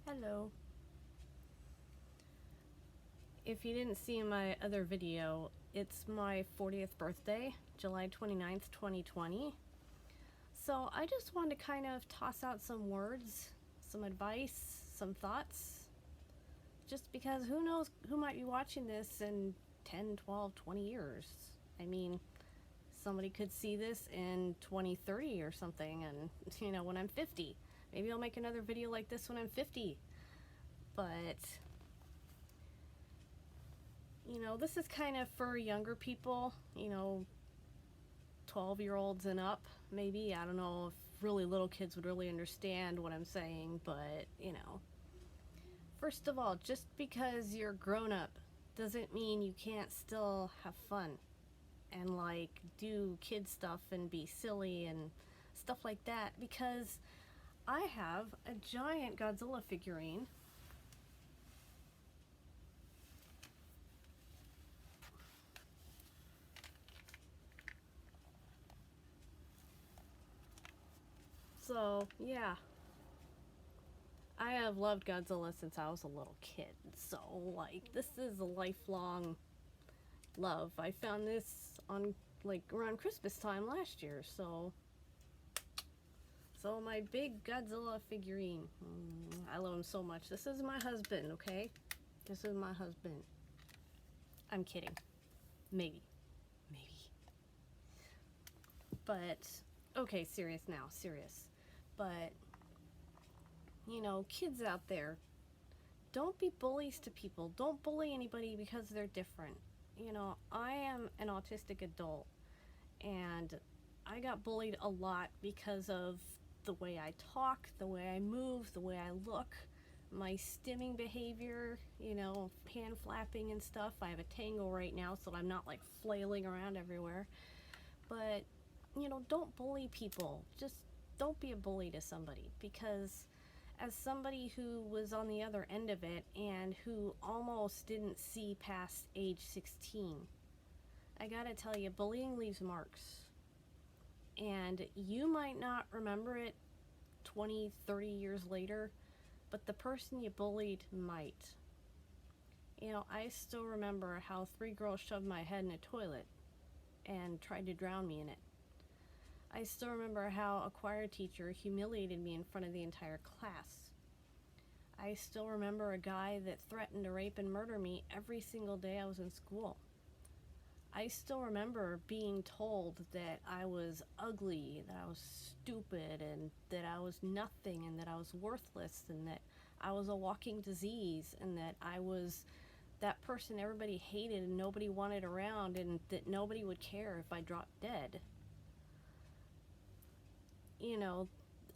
Hello. If you didn't see my other video, it's my 40th birthday, July 29th, 2020. So I just wanted to kind of toss out some words, some advice, some thoughts. Just because who knows who might be watching this in 10, 12, 20 years. I mean, somebody could see this in 2030 or something, and when I'm 50. Maybe I'll make another video like this when I'm 50. But this is kind of for younger people, 12-year-olds and up, maybe. I don't know if really little kids would really understand what I'm saying, but, First of all, just because you're grown up doesn't mean you can't still have fun and, do kid stuff and be silly and stuff like that, because I have a giant Godzilla figurine. So, yeah. I have loved Godzilla since I was a little kid. So, this is a lifelong love. I found this on, around Christmas time last year. So my big Godzilla figurine. I love him so much. This is my husband, okay? This is my husband. I'm kidding. Maybe. But, okay, serious now. Serious. But, kids out there, don't be bullies to people. Don't bully anybody because they're different. I am an autistic adult, and I got bullied a lot because of the way I talk, the way I move, the way I look, my stimming behavior, hand flapping and stuff. I have a tango right now, so I'm not flailing around everywhere. But, don't bully people. Just don't be a bully to somebody, because as somebody who was on the other end of it and who almost didn't see past age 16, I gotta tell you, bullying leaves marks. And you might not remember it 20, 30 years later, but the person you bullied might. I still remember how 3 girls shoved my head in a toilet and tried to drown me in it. I still remember how a choir teacher humiliated me in front of the entire class. I still remember a guy that threatened to rape and murder me every single day I was in school. I still remember being told that I was ugly, that I was stupid, and that I was nothing, and that I was worthless, and that I was a walking disease, and that I was that person everybody hated and nobody wanted around, and that nobody would care if I dropped dead.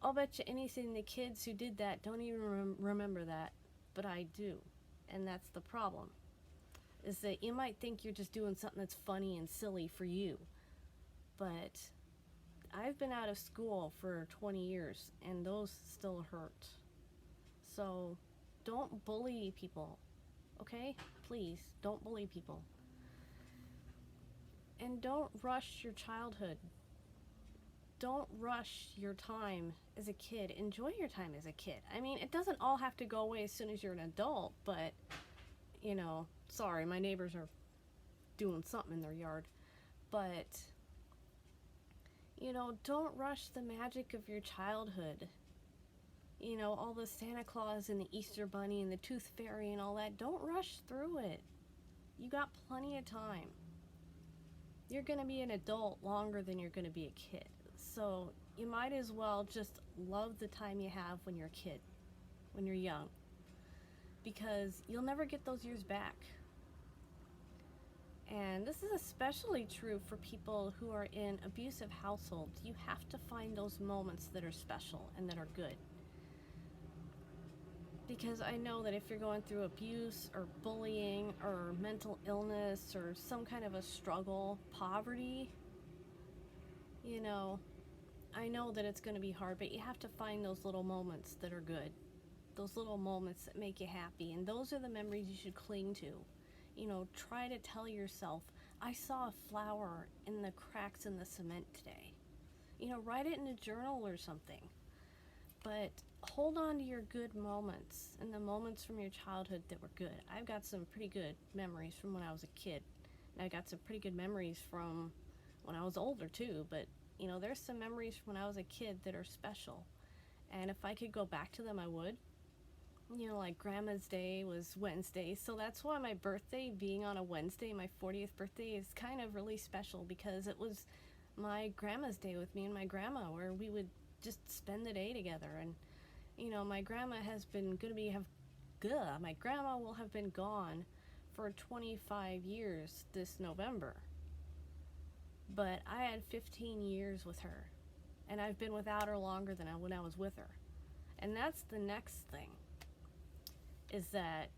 I'll bet you anything the kids who did that don't even remember that, but I do. And that's the problem, is that you might think you're just doing something that's funny and silly for you, but I've been out of school for 20 years and those still hurt. So don't bully people, okay? Please, don't bully people. And don't rush your childhood. Don't rush your time as a kid. Enjoy your time as a kid. I mean, it doesn't all have to go away as soon as you're an adult, but, sorry, my neighbors are doing something in their yard. But, don't rush the magic of your childhood. All the Santa Claus and the Easter Bunny and the Tooth Fairy and all that. Don't rush through it. You got plenty of time. You're going to be an adult longer than you're going to be a kid. So you might as well just love the time you have when you're a kid, when you're young, because you'll never get those years back. And this is especially true for people who are in abusive households. You have to find those moments that are special and that are good. Because I know that if you're going through abuse or bullying or mental illness or some kind of a struggle, poverty, I know that it's going to be hard, but you have to find those little moments that are good, those little moments that make you happy, and those are the memories you should cling to. Try to tell yourself, I saw a flower in the cracks in the cement today. Write it in a journal or something. But hold on to your good moments and the moments from your childhood that were good. I've got some pretty good memories from when I was a kid. And I got some pretty good memories from when I was older too, but there's some memories from when I was a kid that are special. And if I could go back to them, I would. Like Grandma's Day was Wednesday, so that's why my birthday being on a Wednesday, my 40th birthday, is kind of really special because it was my grandma's day with me and my grandma where we would just spend the day together. And my grandma has been gonna be have my grandma will have been gone for 25 years this November. But I had 15 years with her, and I've been without her longer than when I was with her. And that's the next thing, is that,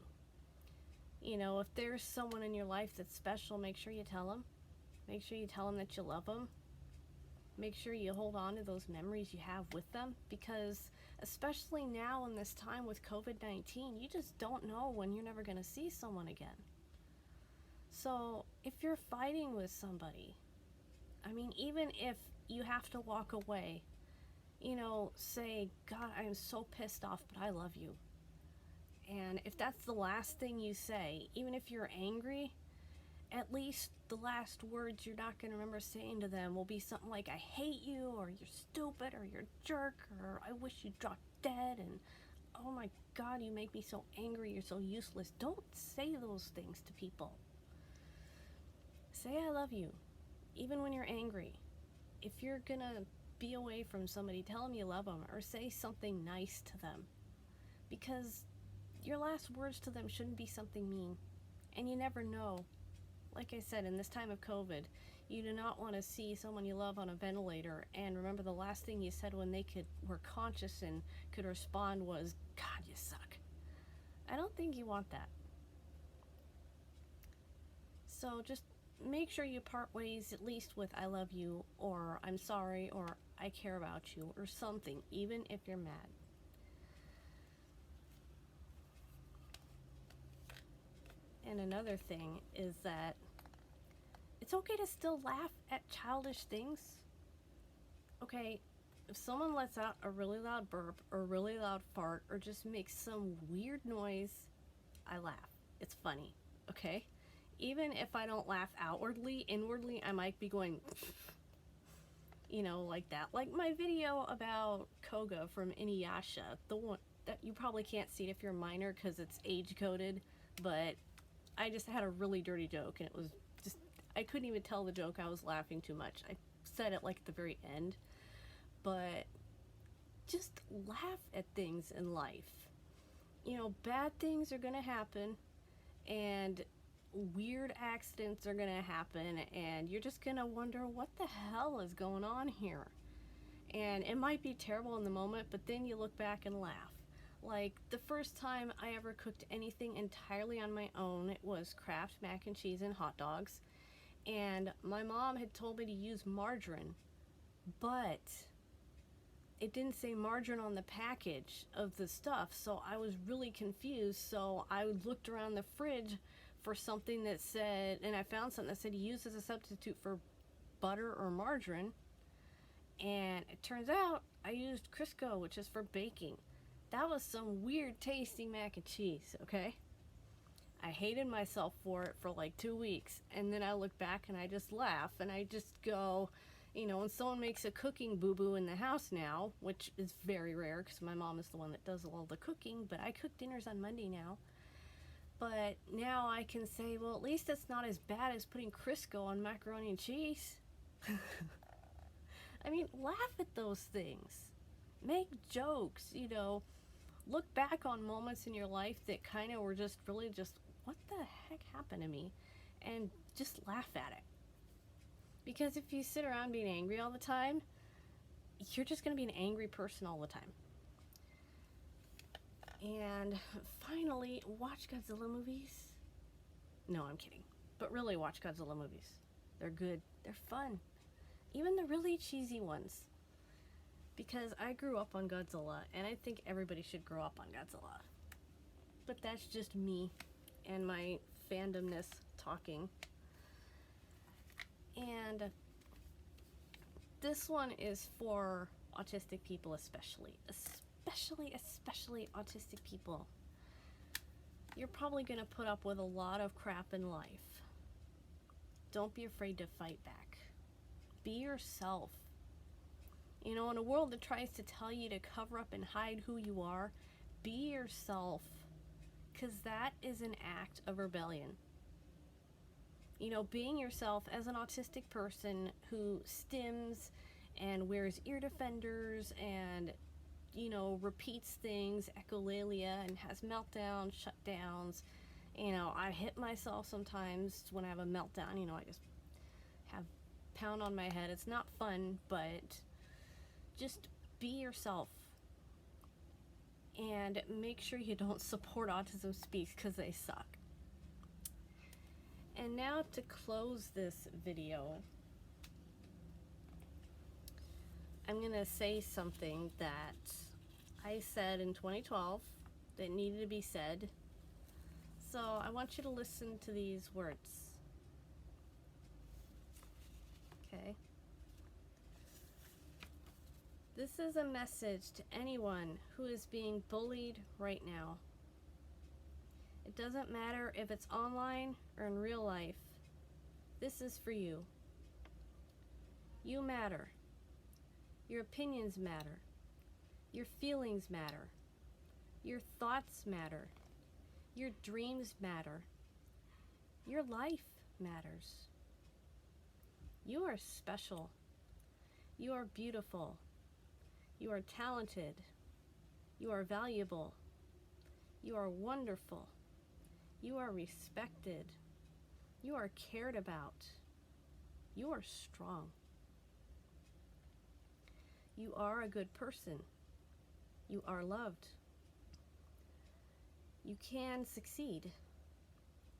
if there's someone in your life that's special, make sure you tell them. Make sure you tell them that you love them. Make sure you hold on to those memories you have with them, because especially now in this time with COVID-19, you just don't know when you're never going to see someone again. So if you're fighting with somebody, even if you have to walk away, say, God, I am so pissed off, but I love you. And if that's the last thing you say, even if you're angry, at least the last words you're not going to remember saying to them will be something like, I hate you, or you're stupid, or you're a jerk, or I wish you dropped dead, and oh my God, you make me so angry, you're so useless. Don't say those things to people. Say I love you, even when you're angry. If you're going to be away from somebody, tell them you love them, or say something nice to them. Because your last words to them shouldn't be something mean. And you never know. Like I said, in this time of COVID, you do not want to see someone you love on a ventilator and remember the last thing you said when they were conscious and could respond was, God, you suck. I don't think you want that. So just make sure you part ways at least with I love you, or I'm sorry, or I care about you, or something, even if you're mad. And another thing is that it's okay to still laugh at childish things. Okay, if someone lets out a really loud burp or a really loud fart or just makes some weird noise, I laugh. It's funny, okay? Even if I don't laugh outwardly, inwardly, I might be going, like that. Like my video about Koga from Inuyasha, the one that you probably can't see it if you're a minor because it's age coded, but I just had a really dirty joke, and it was just, I couldn't even tell the joke. I was laughing too much. I said it like at the very end. But just laugh at things in life. Bad things are going to happen, and weird accidents are going to happen, and you're just going to wonder what the hell is going on here. And it might be terrible in the moment, but then you look back and laugh. Like, the first time I ever cooked anything entirely on my own, it was Kraft mac and cheese and hot dogs. And my mom had told me to use margarine, but it didn't say margarine on the package of the stuff, so I was really confused. So I looked around the fridge for something that said, and I found something that said use as a substitute for butter or margarine. And it turns out I used Crisco, which is for baking. That was some weird tasting mac and cheese, okay? I hated myself for it for like 2 weeks, and then I look back and I just laugh, and I just go, when someone makes a cooking boo-boo in the house now, which is very rare because my mom is the one that does all the cooking, but I cook dinners on Monday now. But now I can say, well, at least it's not as bad as putting Crisco on macaroni and cheese. Laugh at those things. Make jokes, Look back on moments in your life that kind of were just really just, what the heck happened to me? And just laugh at it. Because if you sit around being angry all the time, you're just going to be an angry person all the time. And finally, watch Godzilla movies. No, I'm kidding. But really watch Godzilla movies. They're good. They're fun. Even the really cheesy ones. Because I grew up on Godzilla, and I think everybody should grow up on Godzilla. But that's just me and my fandomness talking. And this one is for autistic people especially especially autistic people, you're probably going to put up with a lot of crap in life. Don't be afraid to fight back. Be yourself. You know, in a world that tries to tell you to cover up and hide who you are, be yourself. Because that is an act of rebellion. You know, being yourself as an autistic person who stims and wears ear defenders and, you know, repeats things, echolalia, and has meltdowns, shutdowns. You know, I hit myself sometimes when I have a meltdown. You know, I just have pound on my head. It's not fun, but just be yourself. And make sure you don't support autism speaks because they suck. And now to close this video, I'm going to say something that I said in 2012 that needed to be said. So I want you to listen to these words. Okay. This is a message to anyone who is being bullied right now. It doesn't matter if it's online or in real life. This is for you. You matter. Your opinions matter. Your feelings matter. Your thoughts matter. Your dreams matter. Your life matters. You are special. You are beautiful. You are talented. You are valuable. You are wonderful. You are respected. You are cared about. You are strong. You are a good person. You are loved. You can succeed.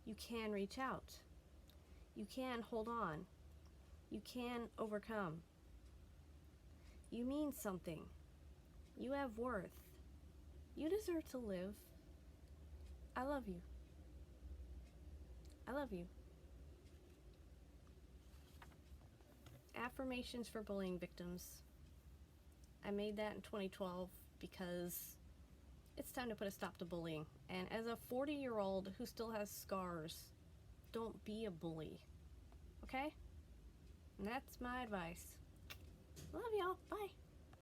You can reach out. You can hold on. You can overcome. You mean something. You have worth. You deserve to live. I love you. I love you. Affirmations for bullying victims. I made that in 2012 because it's time to put a stop to bullying. And as a 40-year-old who still has scars, don't be a bully. Okay? And that's my advice. Love y'all. Bye.